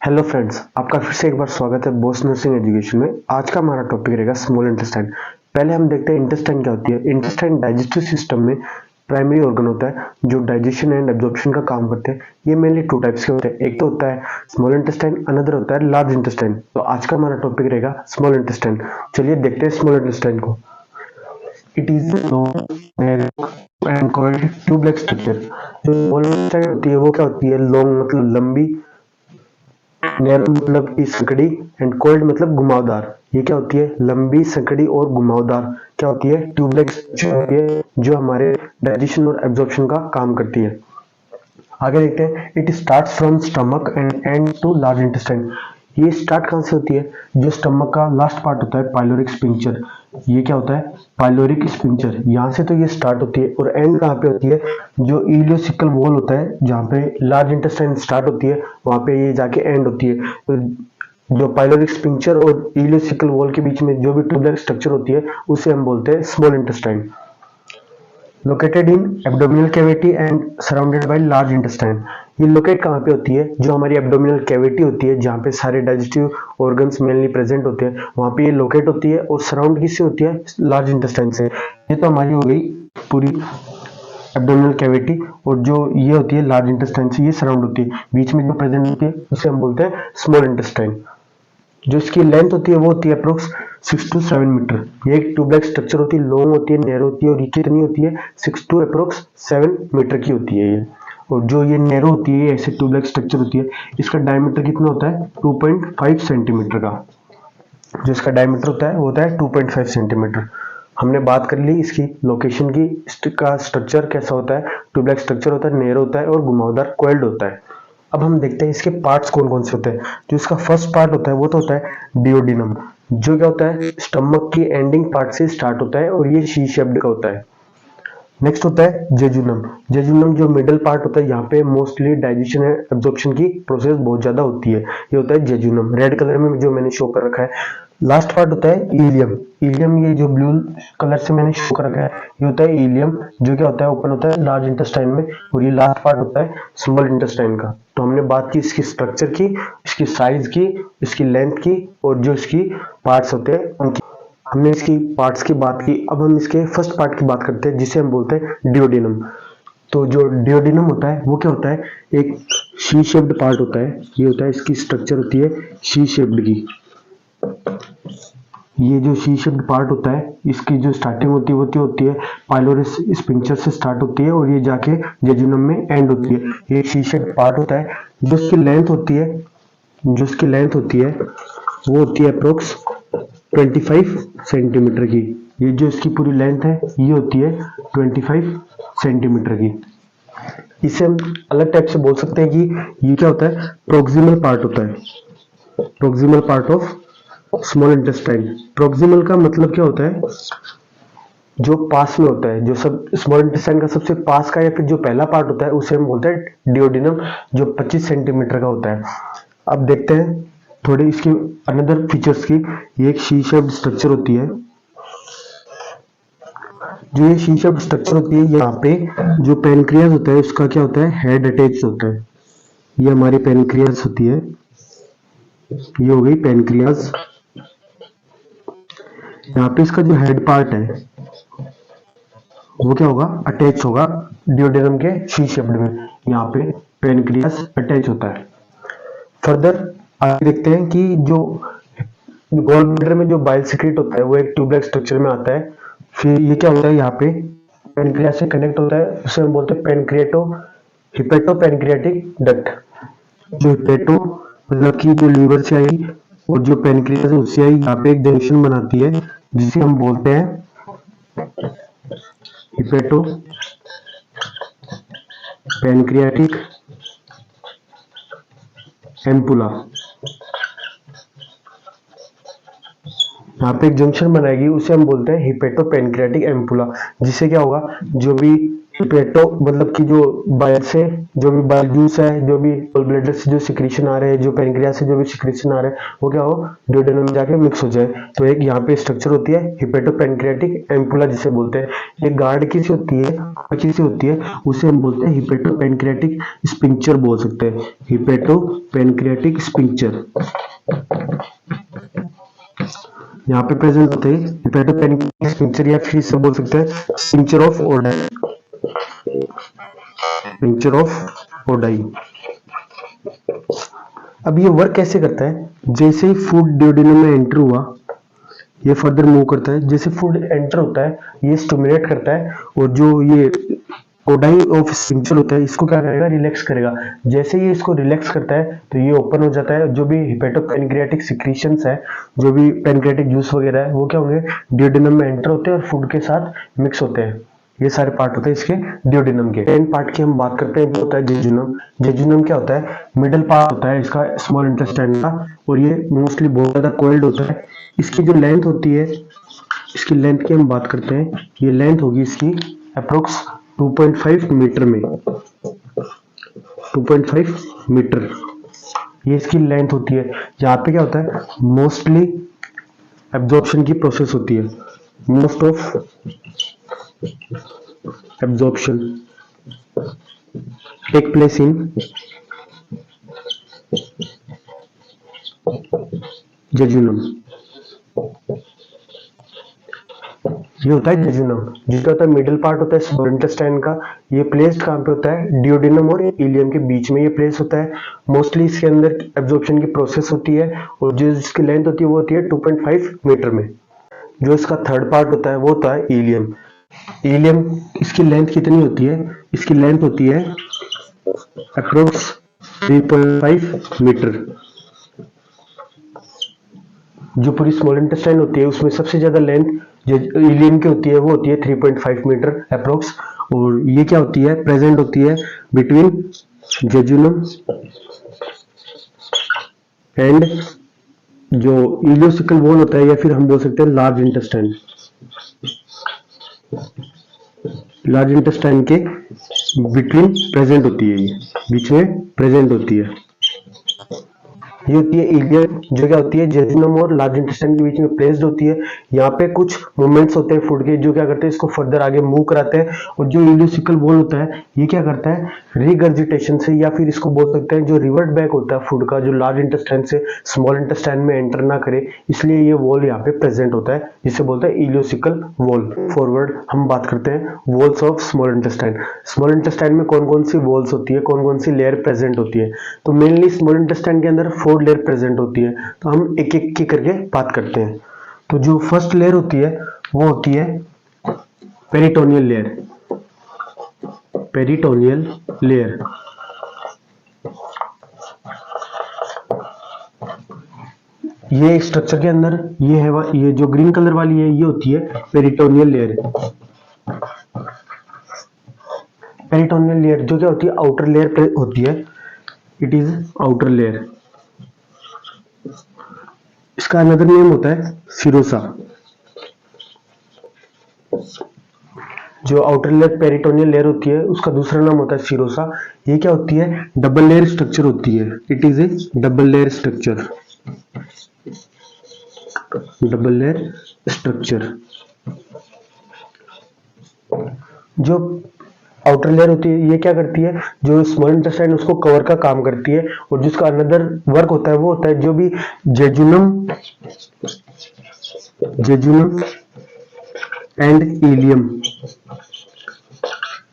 Hello friends, आपका फिर से एक बार स्वागत है बोस नर्सिंग एजुकेशन में। आज का हमारा टॉपिक रहेगा स्मॉल इंटेस्टाइन। पहले हम देखते हैं इंटेस्टाइन क्या होती है। इंटेस्टाइन डाइजेस्टिव सिस्टम में प्राइमरी ऑर्गन होता है जो डाइजेशन एंड एब्जॉर्प्शन का काम करते हैं। ये मेनली टू टाइप्स के होते हैं, एक तो होता है स्मॉल इंटेस्टाइन, अनदर होता है लार्ज इंटेस्टाइन। तो आज का हमारा टॉपिक रहेगा स्मॉल इंटेस्टाइन। चलिए देखते हैं स्मॉल इंटेस्टाइन को। It is and called tube like structure. जो स्मॉल इंटेस्टाइन होती है वो क्या होती है, लॉन्ग मतलब लंबी, नैरो मतलब की संकड़ी, एंड कोल्ड मतलब घुमावदार। ये क्या होती है, लंबी, संकड़ी और घुमावदार क्या होती है, ट्यूबलाइक स्ट्रक्चर होती है जो हमारे डाइजेशन और एब्जॉर्प्शन का काम करती है। आगे देखते हैं, it starts from stomach and end to large intestine. ये स्टार्ट कहाँ से होती है, जो स्टमक का लास्ट पार्ट होता है पाइलोरिक स्पिंक्चर। ये क्या होता है, पाइलोरिक स्पिंक्चर, यहाँ से तो ये स्टार्ट होती है। और एंड कहाँ पे होती है, जो इलियोसिकल वॉल होता है जहाँ पे लार्ज इंटेस्टाइन स्टार्ट होती है वहाँ पे ये जाके एंड होती है। तो जो पाइलोरिक स्पिंक्चर और इलियोसिकल वॉल के बीच में जो भी ट्यूबलाइक स्ट्रक्चर होती है उसे हम बोलते हैं small intestine. Located in abdominal cavity and surrounded by large intestine. ये लोकेट कहाँ पे होती है, जो हमारी एब्डोमिनल कैविटी होती है जहाँ पे सारे डाइजेस्टिव ऑर्गन्स मेनली प्रेजेंट होते हैं, वहाँ पे ये लोकेट होती है। और सराउंड किससे होती है, लार्ज इंटेस्टाइन से। ये तो हमारी हो गई पूरी एब्डोमिनल कैविटी, और जो ये होती है लार्ज इंटेस्टाइन से ये सराउंड होती है। बीच में जो प्रेजेंट होती है उसे हम बोलते हैं स्मॉल इंटेस्टाइन। जो इसकी लेंथ होती है वो होती है अप्रोक्स 6 to 7 मीटर। ये एक ट्यूबलाइक स्ट्रक्चर होती है, लॉन्ग होती है, नैरो होती है, और ये कितनी होती है, 6 to अप्रोक्स 7 मीटर की होती है ये। और जो ये नैरो होती है, ऐसे ट्यूबलाइक स्ट्रक्चर होती है, इसका डायमीटर कितना होता है, 2.5 सेंटीमीटर का। जो इसका डायमीटर होता है वो होता है 2.5 सेंटीमीटर। हमने बात कर ली इसकी लोकेशन की। इसका स्ट्रक्चर कैसा होता है, ट्यूबलाइक स्ट्रक्चर होता है, नैरो होता है और घुमावदार कॉइल्ड होता है। अब हम देखते हैं इसके पार्ट्स कौन कौन से होते हैं। जो इसका फर्स्ट पार्ट होता है वो तो होता है डिओडिनम, जो क्या होता है, स्टमक की एंडिंग पार्ट से स्टार्ट होता है और ये सी शेप्ड का होता है। नेक्स्ट होता है जेजुनम। जेजुनम जो मिडल पार्ट होता है, यहाँ पे मोस्टली डाइजेशन एंड एब्जॉर्प्शन की प्रोसेस बहुत ज्यादा होती है। ये होता है जेजुनम, रेड कलर में जो मैंने शो कर रखा है। लास्ट पार्ट होता है इलियम। इलियम ये जो ब्लू कलर से मैंने शो कर रखा है ये होता है इलियम, जो क्या होता है, ओपन होता है लार्ज इंटेस्टाइन में। और ये लास्ट पार्ट होता है स्मॉल इंटेस्टाइन का। तो हमने बात की इसकी स्ट्रक्चर की, इसकी साइज की, इसकी लेंथ की, और जो इसकी पार्ट्स होते हैं उनकी। हमने इसकी पार्ट्स की बात की। अब हम इसके फर्स्ट पार्ट की बात करते हैं जिसे हम बोलते हैं डिओडिनम। तो जो डिओडिनम होता है वो क्या होता है, एक सी शेप्ड पार्ट होता है। ये होता है, इसकी स्ट्रक्चर होती है सी शेप्ड की। ये जो सी शेप्ड पार्ट होता है इसकी जो स्टार्टिंग होती है पाइलोरस स्पिंक्चर से स्टार्ट होती है और ये जाके जेजुनम में एंड होती है। ये सी शेप्ड पार्ट होता है। जो इसकी लेंथ होती है, वो होती है अप्रोक्स 25 सेंटीमीटर की। ये जो इसकी पूरी लेंथ है ये होती है 25 सेंटीमीटर की। इसे हम अलग टाइप से बोल सकते हैं कि ये क्या होता है, प्रोक्सिमल पार्ट होता है, proximal part of small intestine. Proximal का मतलब क्या होता है, जो पास में होता है, जो सब स्मॉल इंटेस्टाइन का सबसे पास का या फिर जो पहला पार्ट होता है उसे हम बोलते हैं डिओडिनम, जो 25 सेंटीमीटर का होता है। अब देखते हैं थोड़ी इसकी अनदर फीचर्स की। ये एक सी शेप्ड स्ट्रक्चर होती है। जो ये सी शेप्ड स्ट्रक्चर होती है, यहाँ पे जो पेनक्रियाज होता है उसका क्या होता है, हेड अटैच होता है। ये हमारी पेनक्रियाज होती है, ये हो गई पेनक्रियाज। यहाँ पे इसका जो हेड पार्ट है वो क्या होगा, अटैच होगा डिओडेनम के सी शेप्ड में। यहाँ पे पेनक्रियास अटैच होता है। फर्दर आगे देखते हैं कि जो गॉल ब्लैडर में जो बाइल सिक्रेट होता है वो एक ट्यूबलाइक स्ट्रक्चर में आता है। फिर ये क्या होता है, यहाँ पे पेनक्रियास से कनेक्ट होता है, उसे हम बोलते हैं हिपेटो पेनक्रियाटिक डक्ट। जो हिपेटो मतलब की जो लीवर से आई और जो पेनक्रियास उससे आई, यहाँ पे एक जंक्शन बनाती है जिसे हम बोलते हैं हिपेटो पैनक्रियाटिक एम्पुला। यहाँ पे एक जंक्शन बनाएगी उसे हम बोलते हैं हिपेटो पैनक्रियाटिक एम्पुला, जिससे क्या होगा, जो भी हिपेटो मतलब कि जो बाइल से जो भी बाइल जूस है, जो भी गॉल ब्लैडर से जो सिक्रीशन आ रहे हैं, जो पैनक्रियास से जो भी सिक्रीशन आ रहे हैं, वो क्या हो ड्यूडेनम में जाके मिक्स हो जाए। तो एक यहाँ पे स्ट्रक्चर होती है हिपेटो पैनक्रियाटिक एम्पुला जिसे बोलते हैं। ये गार्ड किसी होती है उसे हम बोलते हैं हिपेटो पैनक्रियाटिक स्पिंक्चर बोल सकते हैं, हिपेटो पैनक्रियाटिक स्पिंक्चर यहाँ पे प्रेजेंट होते हैं हिपेटो पैनक्रियाटिक स्पिंक्चर, या फिर इसे बोल सकते हैं sphincter of Oddi, sphincter of Oddi. अब ये वर्क कैसे करता है, जैसे ही फूड ड्यूडेनम में एंटर हुआ ये फर्दर मूव करता है, जैसे फूड एंटर होता है ये स्टिमुलेट करता है, और जो ये ओडाई ऑफ स्पिंक्चर होता है इसको क्या करेगा, रिलैक्स करेगा। जैसे ये इसको रिलैक्स करता है तो ये ओपन हो जाता है, जो भी हिपेटोपैनक्रियाटिक सिक्रीशंस है, जो भी पैनक्रियाटिक जूस वगैरह है, वो क्या होंगे ड्यूडेनम में एंटर होते हैं और फूड के साथ मिक्स होते हैं। ये सारे पार्ट होते हैं इसके ड्यूडेनम के। टेन पार्ट की हम बात करते हैं, वो होता है जेजुनम। जेजुनम क्या होता है, मिडल पार्ट होता है इसका स्मॉल इंटेस्टाइन का, और ये मोस्टली बहुत ज्यादा कोल्ड होता है। इसकी जो लेंथ होती है, इसकी लेंथ की हम बात करते हैं, ये लेंथ होगी इसकी अप्रोक्स 2.5 मीटर में, 2.5 मीटर ये इसकी लेंथ होती है। यहाँ पे क्या होता है, मोस्टली एब्जॉर्प्शन की प्रोसेस होती है, most of absorption take place in jejunum. ये होता है जेजुनम, जिसका होता है मिडिल पार्ट होता है स्मॉल इंटेस्टाइन का। ये प्लेस्ड कहाँ पे होता है, ड्यूडेनम और इलियम के बीच में ये प्लेस होता है। मोस्टली इसके अंदर एब्जॉर्प्शन की प्रोसेस होती है, और जो इसकी लेंथ होती है वो होती है 2.5 मीटर में। जो इसका थर्ड पार्ट होता है वो होता है इलियम। इलियम इसकी लेंथ कितनी होती है, इसकी लेंथ होती है अप्रोक्स 3.5 मीटर। जो पूरी स्मॉल इंटेस्टाइन होती है उसमें सबसे ज्यादा लेंथ जो इलियम की होती है वो होती है 3.5 मीटर अप्रोक्स, और ये क्या होती है, प्रेजेंट होती है बिटवीन जेजुनम एंड जो इलियोसिकल वॉल होता है, या फिर हम बोल सकते हैं लार्ज इंटेस्टाइन। लार्ज इंटेस्टाइन के बिटवीन प्रेजेंट होती है, ये बीच में प्रेजेंट होती है। ये होती है इलियम, जो क्या होती है जेजुनम और लार्ज इंटेस्टाइन के बीच में प्लेस्ड होती है। यहाँ पे कुछ मूवमेंट्स होते हैं फूड के, जो क्या करते हैं इसको फर्दर आगे मूव कराते हैं। और जो इलियोसिकल वॉल होता है ये क्या करता है, रिगर्जिटेशन से, या फिर इसको बोल सकते हैं जो रिवर्ट बैक होता है फूड का, जो लार्ज इंटेस्टाइन से स्मॉल इंटेस्टाइन में एंटर ना करे, इसलिए ये वॉल यहाँ पे प्रेजेंट होता है, जिसे बोलते हैं इलियोसिकल वॉल। फॉरवर्ड हम बात करते हैं walls of small intestine. Small intestine में कौन कौन सी वॉल्स होती है, कौन कौन सी लेयर प्रेजेंट होती है। तो मेनली स्मॉल इंटेस्टाइन के अंदर 4 लेयर प्रेजेंट होती है, तो हम एक एक की करके बात करते हैं। तो जो फर्स्ट लेयर होती है वो होती है पेरिटोनियल लेयर। पेरिटोनियल लेयर ये स्ट्रक्चर के अंदर ये है, ये जो ग्रीन कलर वाली है ये होती है पेरिटोनियल लेयर। पेरिटोनियल लेयर जो क्या होती है, आउटर लेयर होती है, इट इज आउटर लेयर। इसका अनदर नेम होता है सिरोसा। जो आउटर लेयर पेरिटोनियल लेयर होती है उसका दूसरा नाम होता है सिरोसा। ये क्या होती है, डबल लेयर स्ट्रक्चर होती है, it is A double layer structure. Double layer structure. जो आउटर लेयर होती है ये क्या करती है, जो स्मॉल इंटेस्टाइन उसको कवर का काम करती है, और जिसका अनदर वर्क होता है वो होता है जो भी जेजुनम एंड इलियम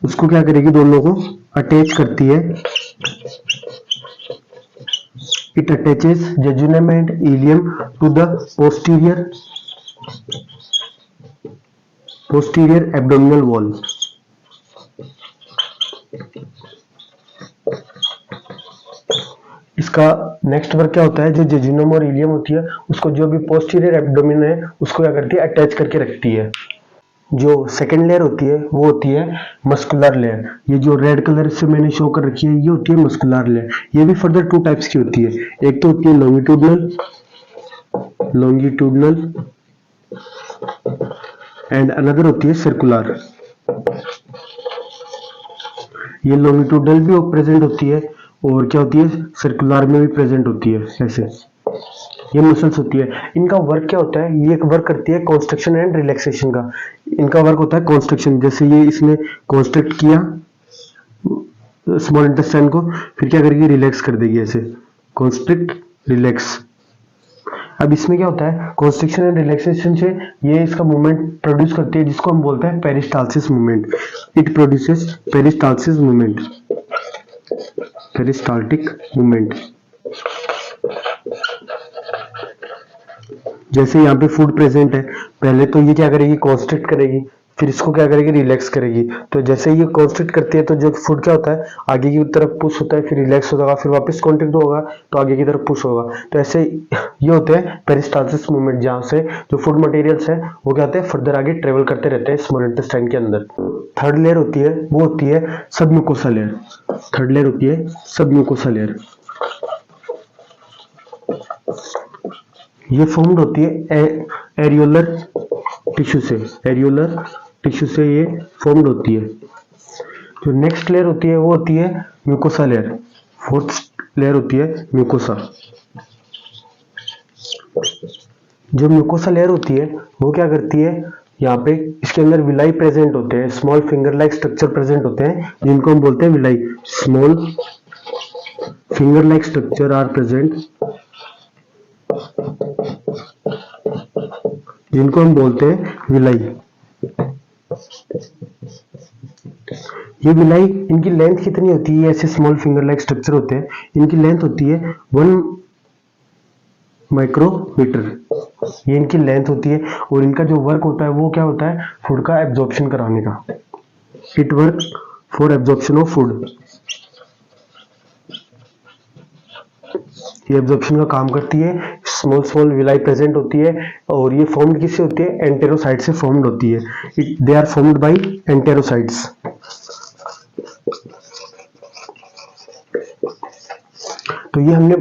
उसको क्या करेगी, दोनों को अटैच करती है। It attaches jejunum and ileum to the posterior abdominal wall. इसका नेक्स्ट वर्क क्या होता है, जो जेजुनम और इलियम होती है उसको जो भी पोस्टीरियर एब्डोमेन है उसको क्या करती है, अटैच करके रखती है। जो सेकेंड लेयर होती है वो होती है मस्कुलर लेयर। ये जो रेड कलर से मैंने शो कर रखी है ये होती है मस्कुलर लेयर। ये भी फर्दर 2 टाइप्स की होती है, एक तो होती है लॉन्गिट्यूडनल एंड अनदर होती है सर्कुलर। ये लॉन्गिट्यूडनल भी प्रेजेंट होती है और क्या होती है सर्कुलर में भी प्रेजेंट होती है। ऐसे ये मसल्स होती है। इनका वर्क क्या होता है, ये एक वर्क करती है कॉन्स्ट्रक्शन एंड रिलैक्सेशन का। इनका वर्क होता है कॉन्स्ट्रक्शन, जैसे ये इसने कॉन्स्ट्रक्ट किया स्मॉल इंटेस्टाइन को, फिर क्या करेगी रिलैक्स कर देगी, ऐसे कॉन्स्ट्रिक्ट रिलैक्स। अब इसमें क्या होता है कॉन्स्ट्रिक्शन एंड रिलैक्सेशन से ये इसका मूवमेंट प्रोड्यूस करती है जिसको हम बोलते हैं peristalsis movement. It produces peristalsis movement, peristaltic movement. जैसे यहाँ पे फूड प्रेजेंट है, पहले तो ये क्या करेगी कॉन्स्ट्रिक्ट करेगी, फिर इसको क्या करेगी रिलैक्स करेगी। तो जैसे ये कॉन्स्ट्रिक्ट करती है तो जो फूड क्या होता है आगे की तरफ पुश होता है, फिर रिलैक्स होगा, फिर वापस कॉन्ट्रैक्ट होगा तो आगे की तरफ पुश होगा। तो ऐसे ये होते हैं पेरिस्टाल्सिस मूवमेंट, जहाँ से जो फूड मटेरियल्स है वो क्या होते हैं फर्दर आगे ट्रेवल करते रहते हैं स्मॉल इंटेस्टाइन के अंदर। थर्ड लेयर होती है वो होती है सबम्यूकोसा लेयर। थर्ड लेयर होती है सबम्यूकोसा लेयर। ये फॉर्म्ड होती है एरियोलर टिश्यू से, एरियोलर टिश्यू से ये फॉर्म्ड होती है। जो नेक्स्ट लेयर होती है वो होती है म्यूकोसा लेयर। फोर्थ लेयर होती है म्यूकोसा। जो म्यूकोसा लेयर होती है वो क्या करती है, यहाँ पे इसके अंदर विलाई प्रेजेंट होते हैं, small finger like structure present होते हैं जिनको हम बोलते हैं villi. Small finger like structure are present, जिनको हम बोलते हैं विलाई। ये विलाई, इनकी लेंथ कितनी होती है, ऐसे स्मॉल फिंगर लाइक स्ट्रक्चर होते हैं, इनकी लेंथ होती है 1 माइक्रोमीटर। ये इनकी लेंथ होती है और इनका जो वर्क होता है वो क्या होता है फूड का एब्जॉर्प्शन कराने का। It work for absorption of food. ये एब्जॉर्प्शन का काम करती है। स्मॉल स्मॉल विलाई प्रेजेंट होती है और ये फॉर्म्ड किससे होती है एंटेरोसाइट से फॉर्म्ड होती है। They are formed by enterocytes. तो ये हमने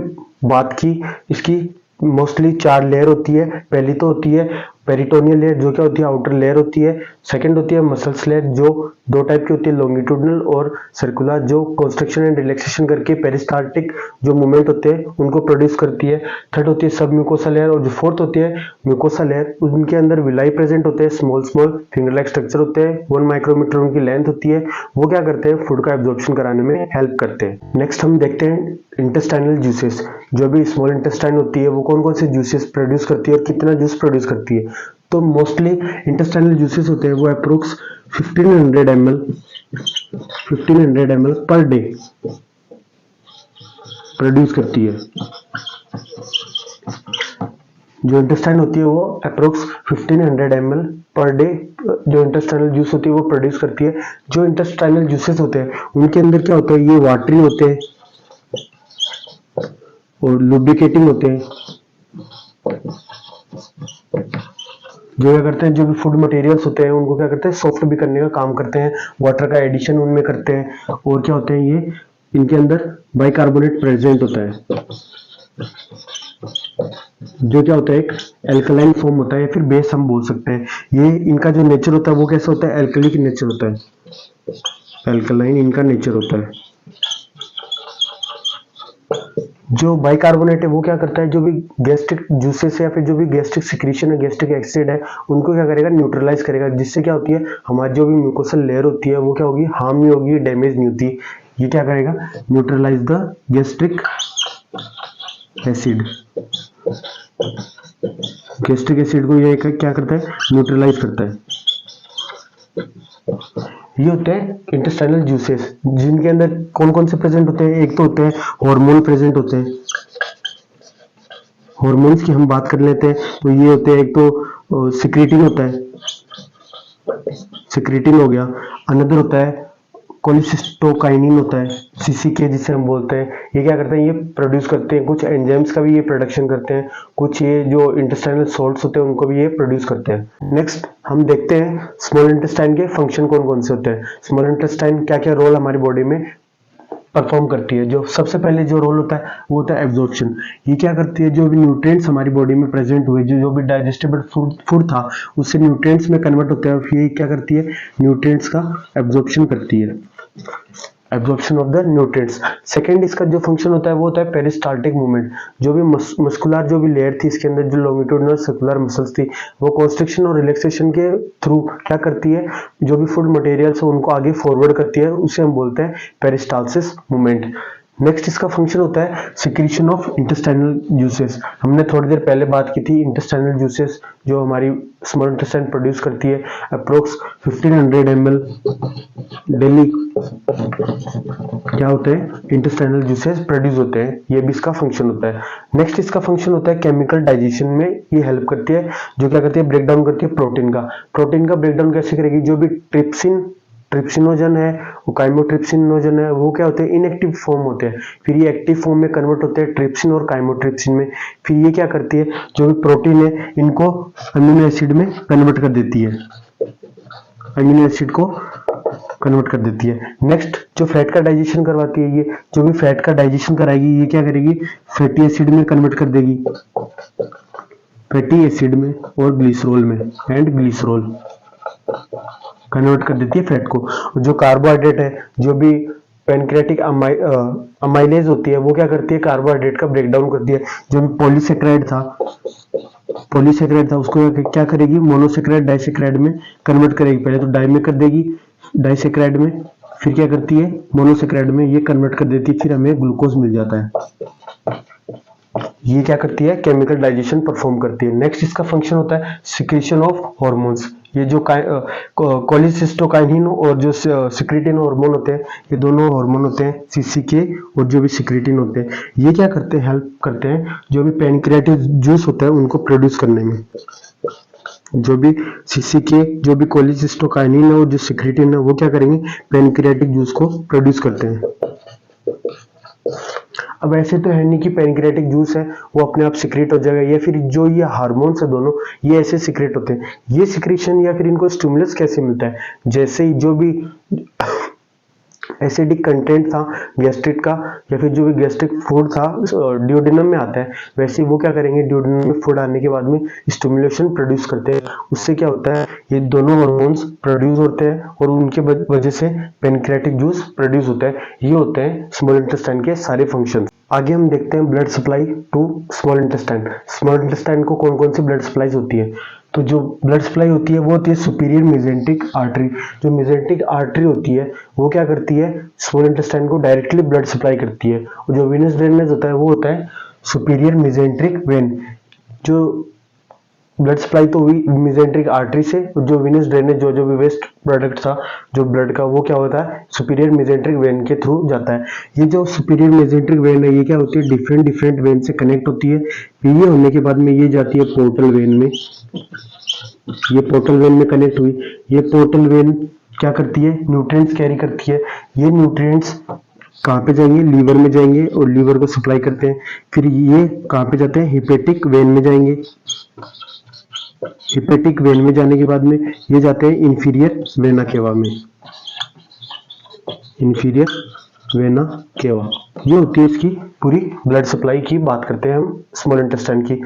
बात की, इसकी मोस्टली 4 लेयर होती है। पहली तो होती है पेरिटोनियल लेयर जो क्या होती है आउटर लेयर होती है। सेकंड होती है मसल्स लेयर जो 2 टाइप की होती है, लॉन्गिट्यूडनल और सर्कुलर, जो कंस्ट्रक्शन एंड रिलैक्सेशन करके पेरिस्टाल्टिक जो मूवमेंट होते हैं उनको प्रोड्यूस करती है। थर्ड होती है सब म्यूकोसा लेयर और जो फोर्थ होती है म्यूकोसा लेयर, उनके अंदर विलाई प्रेजेंट होते हैं, small small finger like structure होते हैं, 1 माइक्रोमीटर उनकी लेंथ होती है। वो क्या करते हैं फूड का एब्जॉर्प्शन कराने में हेल्प करते हैं। नेक्स्ट हम देखते हैं इंटेस्टाइनल जूसेस। जो भी स्मॉल इंटेस्टाइन होती है वो कौन कौन से जूसेस प्रोड्यूस करती है और कितना जूस प्रोड्यूस करती है। तो मोस्टली इंटेस्टाइनल जूसेस होते हैं वो approx 1500 ml per day produce करती है। जो इंटेस्टाइन होती है वो अप्रोक्स 1500 ml पर डे जो इंटेस्टाइनल जूस होती है वो प्रोड्यूस करती है। जो इंटेस्टाइनल जूसेस होते हैं उनके अंदर क्या होता है, ये वाटरी होते हैं और लुब्रिकेटिंग होते हैं। जो क्या करते हैं, जो भी फूड मटेरियल्स होते हैं उनको क्या करते हैं सॉफ्ट भी करने का काम करते हैं, वाटर का एडिशन उनमें करते हैं। और क्या होते हैं, ये इनके अंदर बाइकार्बोनेट प्रेजेंट होता है जो क्या होता है एक एल्कलाइन फॉर्म होता है या फिर बेस हम बोल सकते हैं। ये इनका जो नेचर होता है वो कैसा होता है, एल्कलिक नेचर होता है, एल्कलाइन इनका नेचर होता है। जो बाइकार्बोनेट है वो क्या करता है, जो भी गैस्ट्रिक जूसेस है या फिर जो भी गैस्ट्रिक सिक्रीशन है, गैस्ट्रिक एसिड है, उनको क्या करेगा न्यूट्रलाइज करेगा, जिससे क्या होती है हमारी जो भी म्यूकोसल लेयर होती है वो क्या होगी हार्म नहीं होगी, डैमेज नहीं होती। ये क्या करेगा neutralise the gastric acid. Gastric acid को ये क्या करता है न्यूट्रलाइज करता है। ये होते हैं इंटेस्टाइनल जूसेस जिनके अंदर कौन कौन से प्रेजेंट होते हैं। एक तो होते हैं हार्मोन प्रेजेंट होते हैं। हार्मोन्स की हम बात कर लेते हैं तो ये होते हैं, एक तो सिक्रीटिन होता है, सिक्रीटिन हो गया। अनदर होता है कोलिसिस्टोकाइनिन होता है, सीसीके जिसे हम बोलते हैं। ये क्या करते हैं, ये प्रोड्यूस करते हैं कुछ एंजाइम्स का भी ये प्रोडक्शन करते हैं, कुछ ये जो इंटेस्टाइनल सॉल्ट्स होते हैं उनको भी ये प्रोड्यूस करते हैं। नेक्स्ट हम देखते हैं स्मॉल इंटेस्टाइन के फंक्शन कौन कौन से होते हैं। स्मॉल इंटेस्टाइन क्या क्या रोल हमारी बॉडी में परफॉर्म करती है। जो सबसे पहले जो रोल होता है वो होता है एब्जॉर्प्शन। ये क्या करती है, जो भी न्यूट्रिएंट्स हमारी बॉडी में प्रेजेंट हुए, जो भी डाइजेस्टेबल फूड था उससे न्यूट्रिएंट्स में कन्वर्ट होता है, फिर ये क्या करती है न्यूट्रिएंट्स का एब्जॉर्प्शन करती है। Absorption of the nutrients. Second इसका जो फंक्शन होता है वो होता है पेरिस्टाल्टिक मूवमेंट। जो भी मस्कुलर जो भी लेयर थी इसके अंदर, जो लॉन्गिट्यूडिनल सर्कुलर मसल्स थी, वो कॉन्स्ट्रिक्शन और रिलैक्सेशन के थ्रू क्या करती है, जो भी फूड मटेरियल्स है उनको आगे फॉरवर्ड करती है, उसे हम बोलते हैं पेरिस्टालसिस मूवमेंट। नेक्स्ट इसका फंक्शन होता है सिक्रीशन ऑफ इंटेस्टाइनल जूसेस। हमने थोड़ी देर पहले बात की थी इंटेस्टाइनल जूसेस जो हमारी स्मॉल इंटेस्टाइन प्रोड्यूस करती है, अप्रोक्स 1500 ml डेली क्या होते हैं, इंटेस्टाइनल जूसेस प्रोड्यूस होते हैं। ये भी इसका फंक्शन होता है। नेक्स्ट इसका फंक्शन होता है केमिकल डाइजेशन में ये हेल्प करती है, जो क्या करती है, ब्रेक डाउन करती है प्रोटीन का। प्रोटीन का ब्रेक डाउन कैसे करेगी, जो भी ट्रिप्सिनोजन है, वो काइमोट्रिप्सिनोजन है, वो क्या होते हैं, इनएक्टिव फॉर्म होते हैं, फिर ये एक्टिव फॉर्म में कन्वर्ट होते हैं ट्रिप्सिन और काइमोट्रिप्सिन में। फिर ये क्या करती है, जो भी प्रोटीन है इनको अमीनो एसिड में कन्वर्ट कर देती है, अमीनो एसिड को कन्वर्ट कर देती है। नेक्स्ट जो फैट का डाइजेशन करवाती है, ये जो भी फैट का डाइजेशन कराएगी, ये क्या करेगी, फैटी एसिड में कन्वर्ट कर देगी, फैटी एसिड में और ग्लिसरॉल में, एंड ग्लिसरॉल कन्वर्ट कर देती है फैट को। जो कार्बोहाइड्रेट है, जो भी पैनक्रियाटिक अमाइलेज होती है, वो क्या करती है, कार्बोहाइड्रेट का ब्रेक डाउन करती है। जो भी पॉलीसेक्राइड था उसको क्या करेगी, मोनोसेक्राइड डाइसेक्राइड में कन्वर्ट करेगी। पहले तो डाई में कर देगी, डाइसेक्राइड में, फिर क्या करती है, मोनोसेक्राइड में ये कन्वर्ट कर देती है, फिर हमें ग्लूकोज मिल जाता है। ये क्या करती है, केमिकल डाइजेशन परफॉर्म करती है। नेक्स्ट इसका फंक्शन होता है सिक्रीशन ऑफ हार्मोन्स। ये जो कोलिसिस्टोकाइनिन और जो सिक्रीटिन हार्मोन होते हैं, ये दोनों हार्मोन होते हैं सीसीके और जो भी सिक्रीटिन होते हैं, ये क्या करते हैं, हेल्प करते हैं जो भी पैनक्रियाटिक जूस होता है उनको प्रोड्यूस करने में। जो भी सीसीके, जो भी कोलिसिस्टोकाइनिन है और जो सिक्रीटिन है, वो क्या करेंगे, पैनक्रियाटिक जूस को प्रोड्यूस करते हैं। अब ऐसे तो है नहीं कि पैनक्रियाटिक जूस है वो अपने आप सिक्रेट हो जाएगा, या फिर जो ये हार्मोन्स है दोनों, ये ऐसे सिक्रेट होते हैं। ये सिक्रेशन या फिर इनको स्टिमुलस कैसे मिलता है, जैसे ही जो भी एसिडिक कंटेंट था गैस्ट्रिक का, या फिर जो भी गैस्ट्रिक फूड था ड्यूडेनम में आता है, वैसे वो क्या करेंगे, ड्यूडेनम में फूड आने के बाद में स्टिमुलेशन प्रोड्यूस करते हैं। उससे क्या होता है, ये दोनों हार्मोन्स प्रोड्यूस होते हैं और उनके वजह से पैनक्रियाटिक जूस प्रोड्यूस होता है। ये होते हैं स्मॉल इंटेस्टाइन के सारे फंक्शन। आगे हम देखते हैं blood supply to small intestine. Small intestine को कौन कौन सी ब्लड सप्लाई होती है, तो जो ब्लड सप्लाई होती है वो होती है सुपीरियर मेजेंटिक आर्टरी। जो मेजेंटिक आर्टरी होती है वो क्या करती है, स्मॉल इंटेस्टाइन को डायरेक्टली ब्लड सप्लाई करती है। और जो वेनस ड्रेनेज होता है वो होता है सुपीरियर मेजेंट्रिक वेन। जो ब्लड सप्लाई तो हुई मेजेंट्रिक आर्टरी से, जो वेनस ड्रेनेज जो भी वेस्ट प्रोडक्ट था जो ब्लड का, वो क्या होता है, सुपीरियर मेजेंट्रिक वेन के थ्रू जाता है। ये जो सुपीरियर मेजेंट्रिक वेन है, ये क्या होती है, डिफरेंट वेन से कनेक्ट होती है। फिर ये होने के बाद में ये जाती है पोर्टल वेन में। ये पोर्टल वेन में कनेक्ट हुई। ये पोर्टल वेन क्या करती है, न्यूट्रिएंट्स कैरी करती है। ये न्यूट्रिएंट्स कहाँ पे जाएंगे, लीवर में जाएंगे और लीवर को सप्लाई करते हैं। फिर ये कहाँ पे जाते हैं, हिपेटिक वेन में जाएंगे। हिपेटिक वेन में जाने के बाद में ये जाते हैं इंफीरियर वेना केवा में, इंफीरियर वेना केवा। ये होती है इसकी पूरी ब्लड सप्लाई की बात करते हैं हम स्मॉल इंटेस्टाइन की।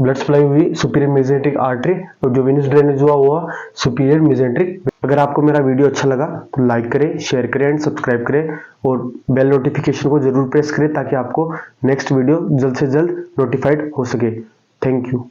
ब्लड सप्लाई हुई सुपीरियर मेजेंट्रिक आर्टरी और जो वेनस ड्रेनेज हुआ सुपीरियर मेजेंट्रिक। अगर आपको मेरा वीडियो अच्छा लगा तो लाइक करें, शेयर करें एंड सब्सक्राइब करें और बेल नोटिफिकेशन को जरूर प्रेस करें ताकि आपको नेक्स्ट वीडियो जल्द से जल्द नोटिफाइड हो सके। Thank you.